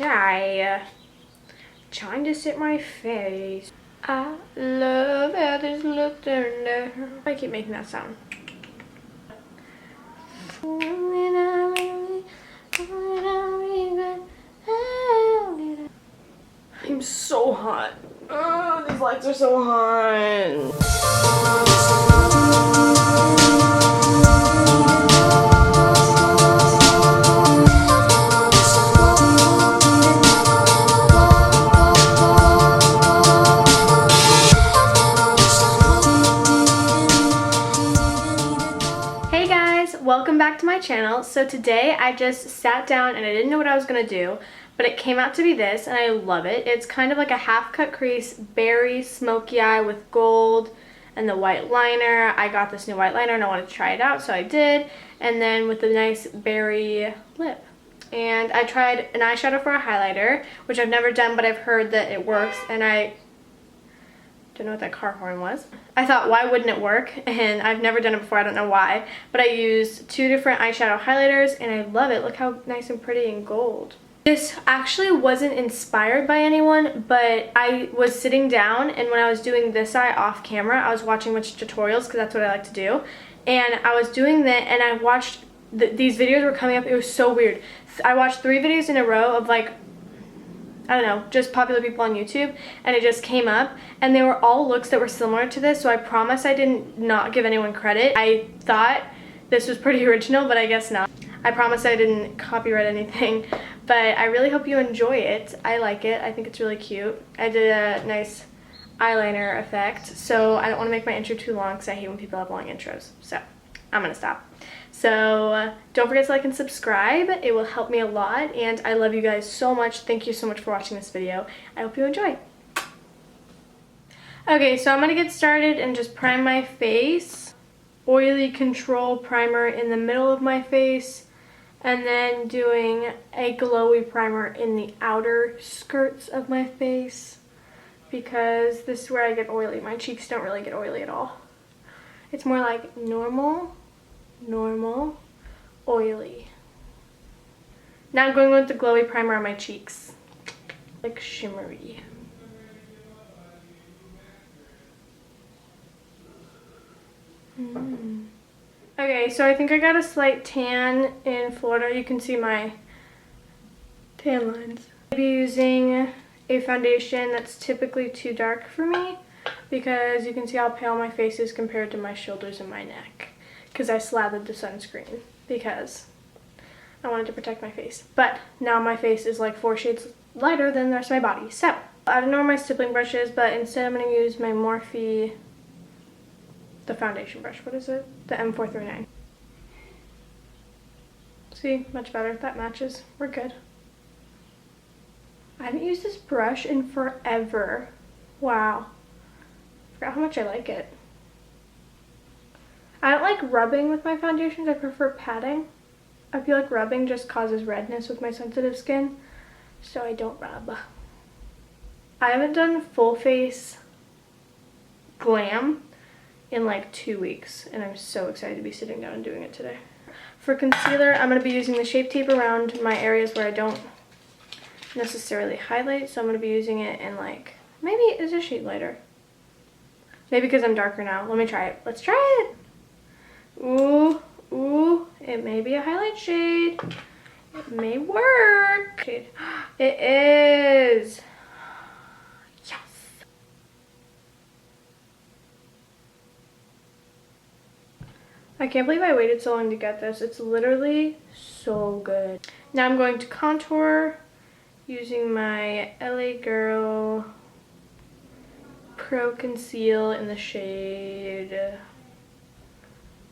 Okay. Trying to set my face. I love how this looks under. I keep making that sound. I'm so hot. Oh, these lights are so hot. Welcome back to my channel. So today I just sat down and I didn't know what I was gonna do, but it came out to be this and I love it. It's kind of like a half cut crease berry smoky eye with gold and the white liner. I got this new white liner and I wanted to try it out, so I did. And then with the nice berry lip. And I tried an eyeshadow for a highlighter, which I've never done, but I've heard that it works, and I don't know what that car horn was. I thought, why wouldn't it work? And I've never done it before, I don't know why. But I used two different eyeshadow highlighters and I love it. Look how nice and pretty and gold. This actually wasn't inspired by anyone, but I was sitting down and when I was doing this eye off camera, I was watching a bunch of tutorials because that's what I like to do. And I was doing that and I watched, these videos were coming up. It was so weird. I watched 3 videos in a row of like, I don't know, just popular people on YouTube, and it just came up, and they were all looks that were similar to this, so I promise I didn't not give anyone credit. I thought this was pretty original, but I guess not. I promise I didn't copyright anything, but I really hope you enjoy it. I like it. I think it's really cute. I did a nice eyeliner effect, so I don't want to make my intro too long because I hate when people have long intros, so I'm gonna stop. So don't forget to like and subscribe. It will help me a lot, and I love you guys so much. Thank you so much for watching this video. I hope you enjoy. Okay, so I'm gonna get started and just prime my face. Oily control primer in the middle of my face, and then doing a glowy primer in the outer skirts of my face, because this is where I get oily. My cheeks don't really get oily at all. It's more like normal, oily. Now I'm going with the glowy primer on my cheeks, like shimmery. Okay, so I think I got a slight tan in Florida. You can see my tan lines. I'll be using a foundation that's typically too dark for me, because you can see how pale my face is compared to my shoulders and my neck. Because I slathered the sunscreen because I wanted to protect my face. But now my face is like 4 shades lighter than the rest of my body. So I don't know where my stippling brush is, but instead I'm going to use my Morphe, the foundation brush. What is it? The M439. See, much better. That matches. We're good. I haven't used this brush in forever. Wow. I forgot how much I like it. I don't like rubbing with my foundations. I prefer patting. I feel like rubbing just causes redness with my sensitive skin, so I don't rub. I haven't done full face glam in like 2 weeks, and I'm so excited to be sitting down and doing it today. For concealer, I'm going to be using the Shape Tape around my areas where I don't necessarily highlight, so I'm going to be using it in like, maybe it's a shade lighter. Maybe because I'm darker now. Let me try it. Let's try it. Ooh, it may be a highlight shade. It may work. It is. Yes. I can't believe I waited so long to get this. It's literally so good. Now I'm going to contour using my LA Girl Pro Conceal in the shade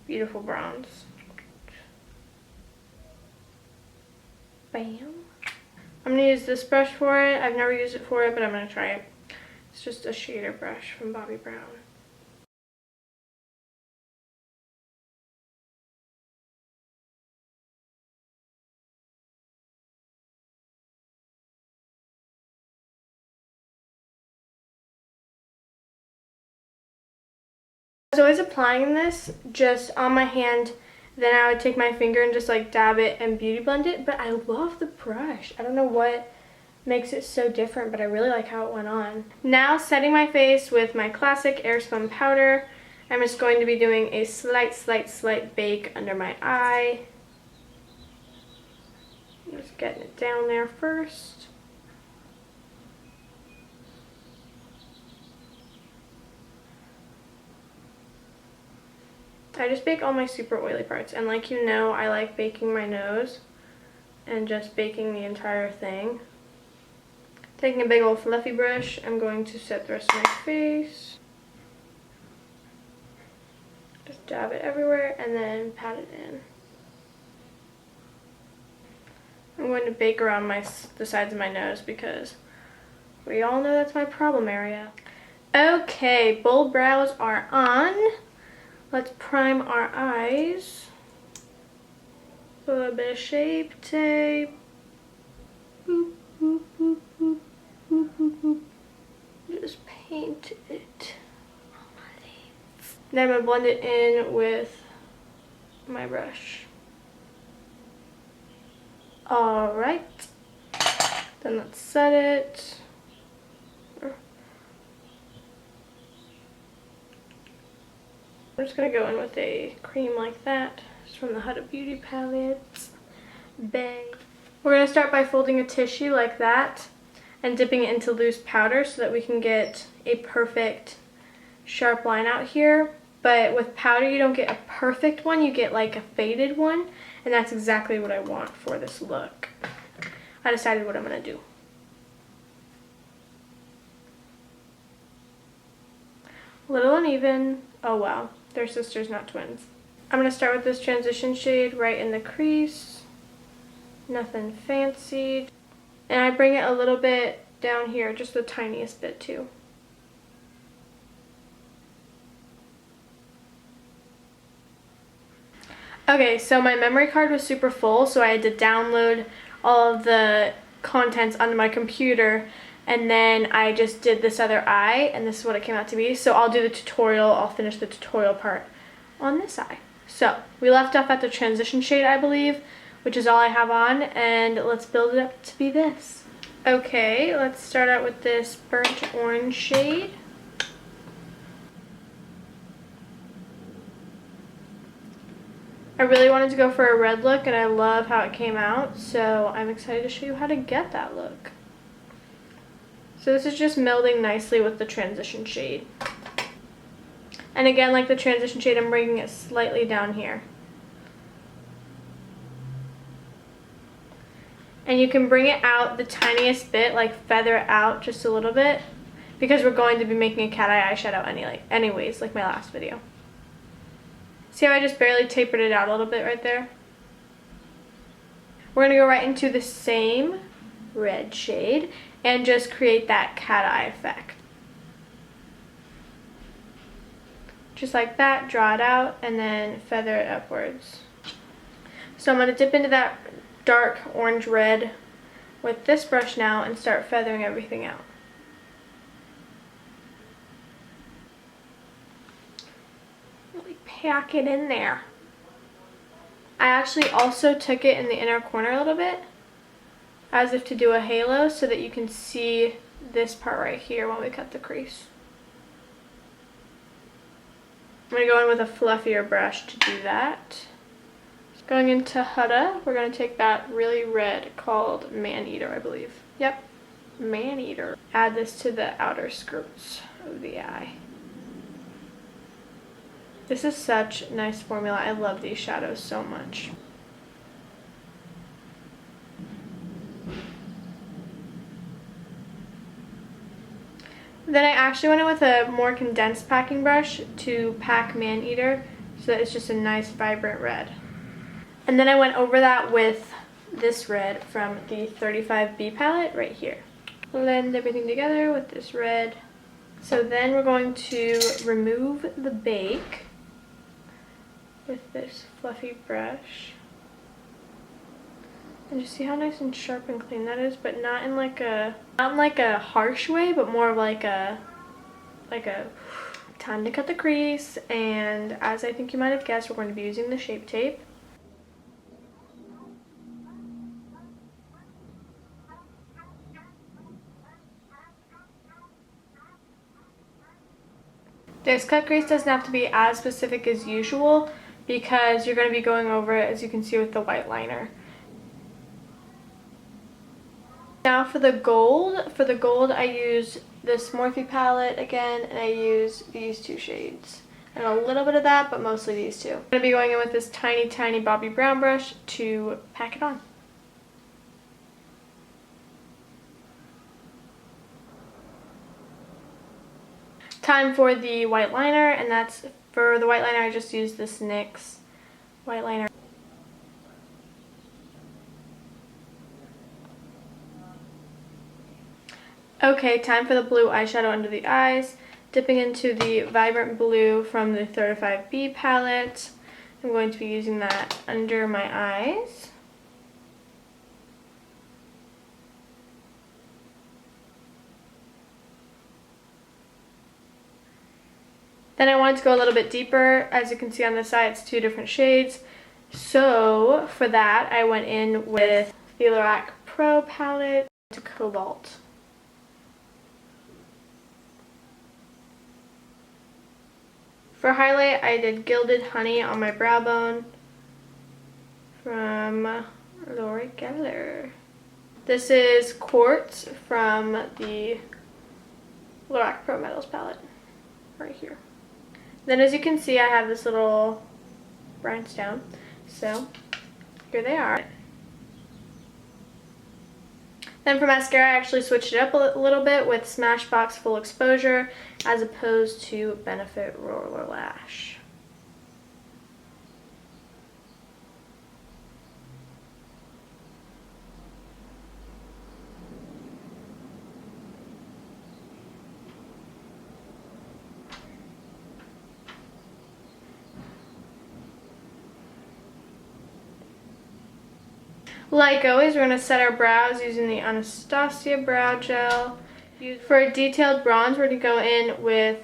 Beautiful Browns. Bam. I'm going to use this brush for it. I've never used it for it, but I'm going to try it. It's just a shader brush from Bobbi Brown. I was always applying this just on my hand, then I would take my finger and just like dab it and beauty blend it, but I love the brush. I don't know what makes it so different, but I really like how it went on. Now setting my face with my classic Airspun powder. I'm just going to be doing a slight bake under my eye. Just getting it down there first. I just bake all my super oily parts, and like you know, I like baking my nose and just baking the entire thing. Taking a big old fluffy brush, I'm going to set the rest of my face. Just dab it everywhere and then pat it in. I'm going to bake around the sides of my nose because we all know that's my problem area. Okay, bold brows are on. Let's prime our eyes. A little bit of Shape Tape. Boop, boop, boop, boop, boop, boop, boop. Just paint it on my lids. Then I'm going to blend it in with my brush. Alright. Then let's set it. I'm just going to go in with a cream like that. It's from the Huda Beauty palette. Bang. We're going to start by folding a tissue like that and dipping it into loose powder so that we can get a perfect sharp line out here. But with powder you don't get a perfect one, you get like a faded one, and that's exactly what I want for this look. I decided what I'm going to do. A little uneven. Oh wow. They're sisters, not twins. I'm going to start with this transition shade right in the crease. Nothing fancy. And I bring it a little bit down here, just the tiniest bit too. Okay, so my memory card was super full, so I had to download all of the contents onto my computer, and then I just did this other eye, and this is what it came out to be. So I'll do the tutorial, I'll finish the tutorial part on this eye. So we left off at the transition shade, I believe, which is all I have on, and let's build it up to be this. Okay, let's start out with this burnt orange shade. I really wanted to go for a red look, and I love how it came out, so I'm excited to show you how to get that look. So this is just melding nicely with the transition shade. And again, like the transition shade, I'm bringing it slightly down here. And you can bring it out the tiniest bit, like feather it out just a little bit, because we're going to be making a cat eye eyeshadow anyways, like my last video. See how I just barely tapered it out a little bit right there? We're going to go right into the same red shade and just create that cat eye effect. Just like that, draw it out, and then feather it upwards. So I'm going to dip into that dark orange red with this brush now and start feathering everything out. Really pack it in there. I actually also took it in the inner corner a little bit, as if to do a halo, so that you can see this part right here when we cut the crease. I'm going to go in with a fluffier brush to do that. Going into Huda, we're going to take that really red called Man Eater, I believe. Yep, Man Eater. Add this to the outer skirts of the eye. This is such a nice formula. I love these shadows so much. Then I actually went in with a more condensed packing brush to pack Man Eater so that it's just a nice vibrant red. And then I went over that with this red from the 35B palette right here. Blend everything together with this red. So then we're going to remove the bake with this fluffy brush. And just see how nice and sharp and clean that is, but not in like a harsh way, but more of like a time to cut the crease. And as I think you might have guessed, we're going to be using the Shape Tape. This cut crease doesn't have to be as specific as usual because you're going to be going over it, as you can see, with the white liner. Now for the gold I use this Morphe palette again, and I use these two shades. And a little bit of that, but mostly these two. I'm going to be going in with this tiny, tiny Bobbi Brown brush to pack it on. Time for the white liner, and that's, for the white liner I just used this NYX white liner. Okay, time for the blue eyeshadow under the eyes. Dipping into the Vibrant Blue from the 35B palette. I'm going to be using that under my eyes. Then I wanted to go a little bit deeper. As you can see on the side, it's two different shades. So for that, I went in with the Lorac Pro palette to Cobalt. For highlight, I did Gilded Honey on my brow bone from Lori Geller. This is Quartz from the Lorac Pro Metals palette, right here. Then as you can see, I have this little rhinestone, so here they are. Then for mascara, I actually switched it up a little bit with Smashbox Full Exposure as opposed to Benefit Roller Lash. Like always, we're going to set our brows using the Anastasia Brow Gel. For a detailed bronze, we're going to go in with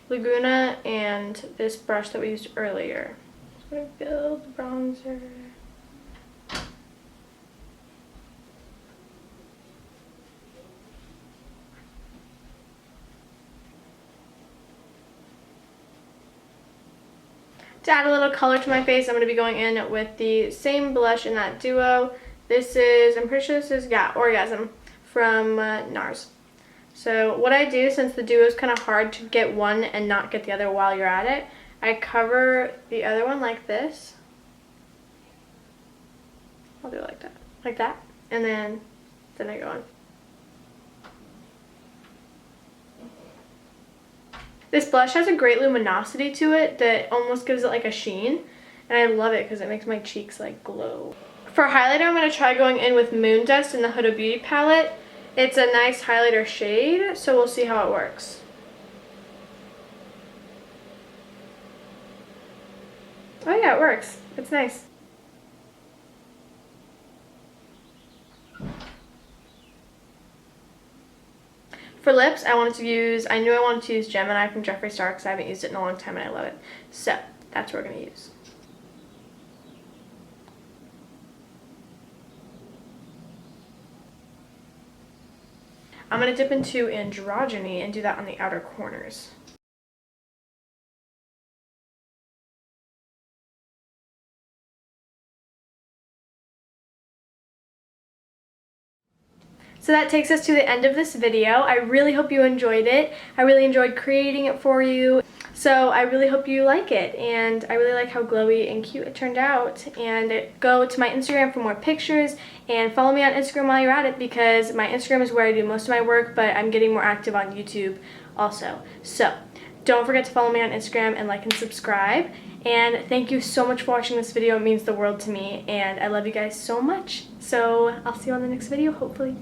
Laguna and this brush that we used earlier. So we're going to build the bronzer. To add a little color to my face, I'm going to be going in with the same blush in that duo. This is, I'm pretty sure this is, yeah, Orgasm from NARS. So what I do, since the duo is kind of hard to get one and not get the other while you're at it, I cover the other one like this. I'll do it like that, and then I go on. This blush has a great luminosity to it that almost gives it like a sheen, and I love it because it makes my cheeks like glow. For highlighter, I'm going to try going in with Moon Dust in the Huda Beauty palette. It's a nice highlighter shade, so we'll see how it works. Oh yeah, it works. It's nice. For lips, I knew I wanted to use Gemini from Jeffree Star because I haven't used it in a long time and I love it. So, that's what we're going to use. I'm going to dip into Androgyny and do that on the outer corners. So that takes us to the end of this video. I really hope you enjoyed it. I really enjoyed creating it for you. So I really hope you like it, and I really like how glowy and cute it turned out. And go to my Instagram for more pictures, and follow me on Instagram while you're at it, because my Instagram is where I do most of my work, but I'm getting more active on YouTube also. So don't forget to follow me on Instagram and like and subscribe. And thank you so much for watching this video. It means the world to me, and I love you guys so much. So I'll see you on the next video, hopefully.